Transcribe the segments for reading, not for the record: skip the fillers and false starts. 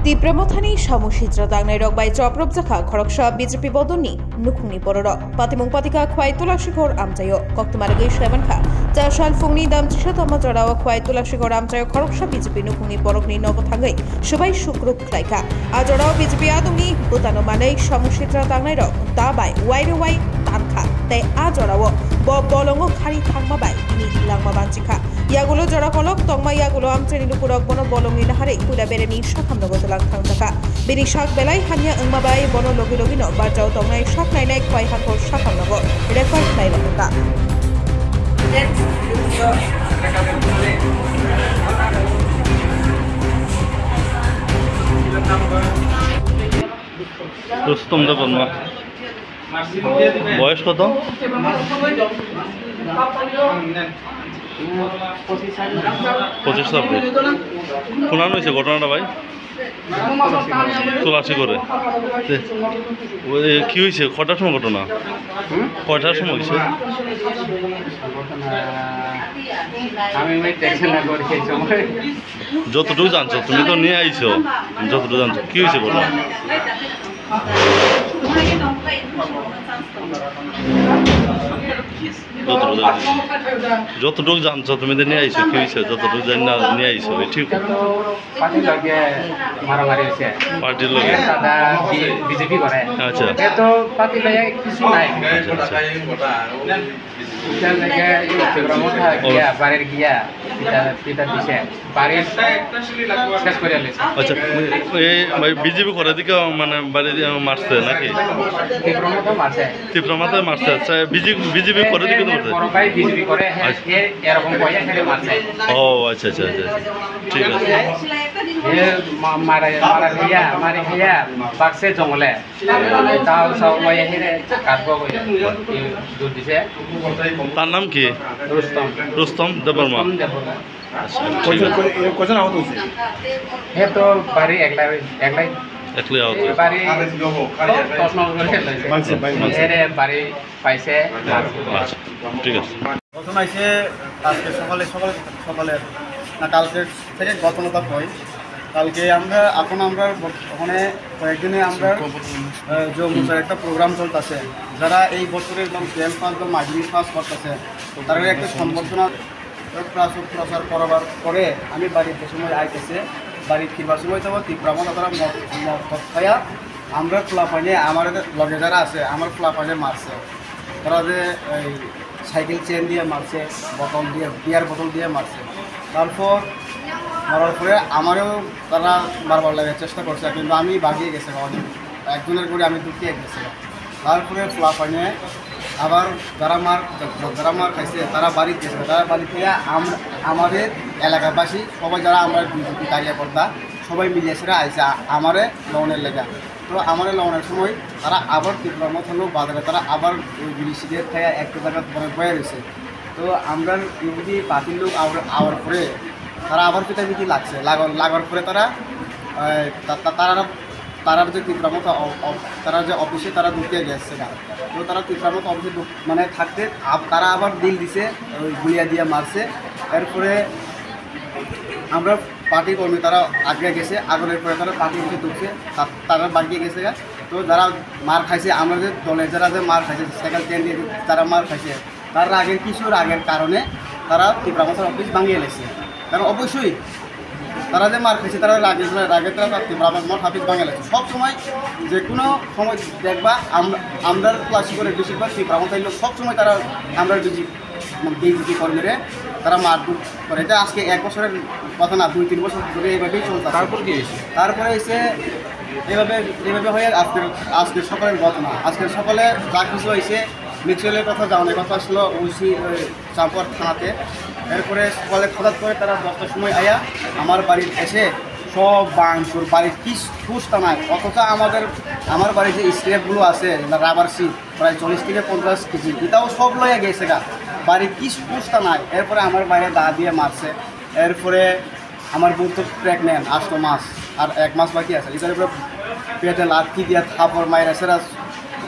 띠브라모타니 사무시드라 당내 럭바이 저프럽자카 거럭샤 비제피 버돈니 누쿵니 버러러 파티몽파티카 콰이 뚜라시고르 암자요 꺽투마르게 쉐반카 자샬 풍니 담치샤타마 저라와 콰이 뚜라시고르 암자요 거럭샤 비제피 누쿵니 버럭니 너고탕게 슈바이 슈크룩 클라이카 아저라와 비제피 아동니 부타노 마네 사무시드라 당내 럭 다바이 와이르와이 tanka te ajorawo bo bolongo khari thangma bai ni langma banchika yagulo jora kolok tongma yagulo amcheni lukurok bono bolongi nahare kuda bereni shakham logo tulang thangtaka bini shak belai hanya angma bai bono logi logi no barjao tongnai shak nainai khwai hakor shakham logo record nai loga Rustam দা বলমা বয়স কত? 25 শোনানো হয়েছে ঘটনাটা ভাই তোলাশি করে কি হয়েছে? কটার সময় ঘটনা? কয়টার সময় হয়েছে? যতটুকু জানছো তুমি তো নিয়ে আইছো, যতটুকু জানছো কি হয়েছে ঘটনা? যতটুকু জানছো তুমি তো নিয়ে আইছো, কি হয়েছে? যতটুকু জানি না নিয়ে আইছো ঠিক পার্টির লোক বিজেপি করে। আচ্ছা তো পার্টি লাগে কিছু নাই, বাড়ির গিয়া পিতা দিছে বাড়ির শেষ করে আনছে। আচ্ছা এই বিজেপি করে দিকে মানে বাড়ি মারছে নাকি? তীব্রমাতে মারছে। আচ্ছা বিজেপি করে দিকে মারছে। বিজেপি করে এরকম মারছে। ও আচ্ছা আচ্ছা আচ্ছা ঠিক আছে। মারি খাইয়া বাক্সে জঙ্গলে তাও সব দুধ দিছে। তার নাম কি? রুস্তম। রুস্তম দেববর্মা। কজন আহত হয়েছে? হে তো বাড়ি একলাই একলাই আহত বাড়ি বাড়ি পাইছে। আচ্ছা ঠিক আছে। ঘটনা হয়েছে আজকে সকালে না কালকে থেকে ঘটনাটা হয়। কালকে আমরা ওখানে কয়েকদিনে আমরা জম্মুর একটা প্রোগ্রাম চলতেছে, যারা এই বছরের একদম 12 পাস বা মাধ্যমিক পাস করতেছে তারা একটা সম্বর্ধনা প্রচার করবার পরে আমি বাড়িতে সময় আইতেছে, বাড়ি ফিরবার সময় তো তীব্রামত তারা মদ খাইয়া আমরা ফ্লাফাইনে আমার লগে যারা আছে আমার ফ্লাফাইনে মারছে। তারা যে এই সাইকেল চেন দিয়ে মারছে, বিয়ার বোতল দিয়ে মারছে। তারপর মারার পরে আমারও তারা মারবার লাগার চেষ্টা করছে, কিন্তু আমি বাগিয়ে গেছে, একজনের করে আমি ঢুকিয়ে গেছিলাম। তারপরে ফ্লাফাইনে আবার যারা মার খাইছে তারা বাড়িতে গেছে। তারা বাড়ি থেকে আমাদের এলাকাবাসী সবাই যারা আমরা বিজেপি কার্যকর্তা সবাই মিলে এসে আইসে আমারে লোনের লেগা। তো আমারে লোনের সময় তারা আবার তীব্রমত হলো বাজারে, তারা আবার ওই বিলিশিদের থেকে একটা জায়গা বয়ে রয়েছে। তো আমরা ইউপি পার্টির লোক আওয়ার পরে তারা আবার পিটাপিটি লাগছে, লাগার পরে তারা যে তীব্রমত তারা যে অফিসে তারা ঢুকে গেছে না। তো তারা তীব্রমত অফিসে মানে থাকতে তারা আবার দিল দিছে, ওই গুলিয়া দিয়ে মারছে। এরপরে আমরা পার্টি কর্মী তারা আগে গেছে, আগলের পরে তারা পার্টি অফিসে ঢুকছে, তারা বাগিয়ে গেছে। তো যারা মার খাইছে আমরা যে দলের যারা যে মার খাইছে সাইকেল ট্রেন দিয়ে তারা মার খাইছে, তার আগের কারণে তারা তীব্রমতের অফিস ভাঙিয়ে লেছে। কারণ অবশ্যই তারা যে মার খাইছে তারা রাগে তারা তীব্রমত অফিস ভাঙিয়ে লেছে। সবসময় যে কোনো সময় দেখবা আমরা ক্লাস করে বেশিরভাগ তীব্রমত লোক সবসময় তারা আমরা বিজেপি কর্মীরে তারা মারধর করে। এটা আজকে 1 বছরের কথা না, 2-3 বছর ধরে এইভাবেই চলছে। তারপরে এসে এইভাবে হয়ে আজকের সকালের ঘটনা। আজকের সকালে যা কিছু হয়েছে মিক্সেলের কথা জানানোর কথা ছিল ওসি চাঁপর থানাতে। এরপরে সকালে হঠাৎ করে তারা 10টার সময় আয়া আমার বাড়ির এসে সব বাংশুর বাড়ির কি খুঁজতা নাই। অথচ আমার বাড়ির যে স্ক্র্যাপগুলো আছে রাবার সিট প্রায় 40 থেকে 50 কেজি এটাও সব লইয়া গেছে বাড়ির কি খুঁজতা নাই। এরপরে আমার বাইরে দা দিয়ে মারছে। এরপরে আমার বোন তো প্রেগনেন্ট 8 মাস আর 1 মাস বাকি আছে, এটার উপরে পেটে লাঠি দিয়ে থাপড় মায়ের সেরা।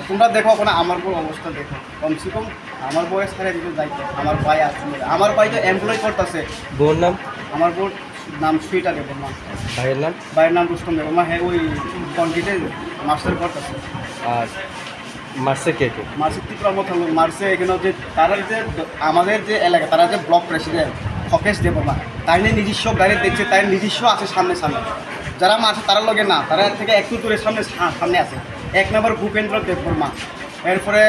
তোমরা দেখো ওখানে আমার বউ অবস্থা দেখো, কমসে কম আমার বয়স ছেড়ে দিতে যাইতে আমার ভাই আছে, আমার ভাই তো এমপ্লয় করতেছে। বোন নাম? আমার বোন নাম সুইটা দেবো নাম। ভাইয়ের নাম? ভাইয়ের নাম রুস্তম দেবর্মা। হ্যাঁ, ওই কনক্রিটে মাস্টার করতেছে। আর মারছে কে কে? মার্সের তীব্রমত মার্সে এখানে যে তারা যে আমাদের যে এলাকা তারা যে ব্লক প্রেসিডেন্ট হকেশ দেবর্মা, তাই নিয়ে নিজস্ব গাড়ি দেখছে, তাই নিজস্ব আছে সামনে সামনে। যারা মারছে তারা লগে না, তারা এর থেকে একটু দূরে সামনে আছে। 1 নম্বর ভূপেন্দ্র দেববর্মা, এরপরে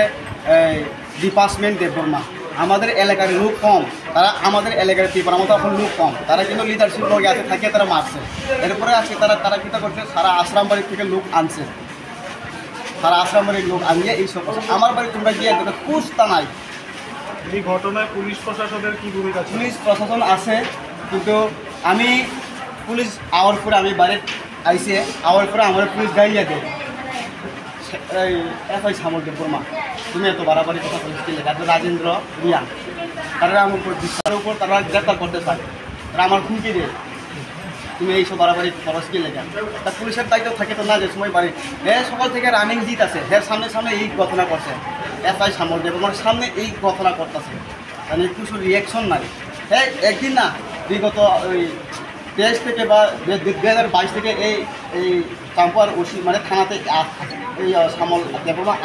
ডিপার্টমেন্ট দেববর্মা। আমাদের এলাকার লোক কম, তারা আমাদের এলাকার তীব্রমত এখন লোক কম, তারা কিন্তু লিডারশিপ লগে আছে থাকে তারা মারছে। এরপরে আছে তারা কীটা করছে, সারা আশ্রাম বাড়ির থেকে লোক আনছে, সারা আশ্রাম বাড়ির লোক আনিয়ে এইসব করছে। আমার বাড়ি তোমরা গিয়ে দেখো কুস্তা নাই। এই ঘটনায় পুলিশ প্রশাসনের কি ভূমিকা ছিল? পুলিশ প্রশাসন আছে, কিন্তু আমি পুলিশ আওয়ার পরে আমি বাইরে আইসে আওয়ার পরে আমার পুলিশ গাইয়া দেয় এই এফআই সামল দেববর্মা, তুমি এত বাড়াবাড়ি কথা বলছি কি লেখা রাজেন্দ্র রিয়া, তারা আমার উপর বিশ্বাসের উপর তারা গ্রেপ্তার করতে চায়, তারা আমার হুমকি দেয় তুমি এইসব বাড়াবাড়ি খরচ কি লেখা। তা পুলিশের দায়িত্ব থাকে তো না যে সময় বাড়ি সকাল থেকে রানিং জিত আছে, সামনে সামনে এই ঘটনা করছে, এফআই সামল দেববর্মার সামনে এই ঘটনা করতেছে, মানে কিছু রিয়াকশন নাই। হ্যাঁ, একদিন না বিগত ওই 23 থেকে বা 2022 থেকে এই চাম্পার ওসি মানে থানাতে এই সামল দেববর্মা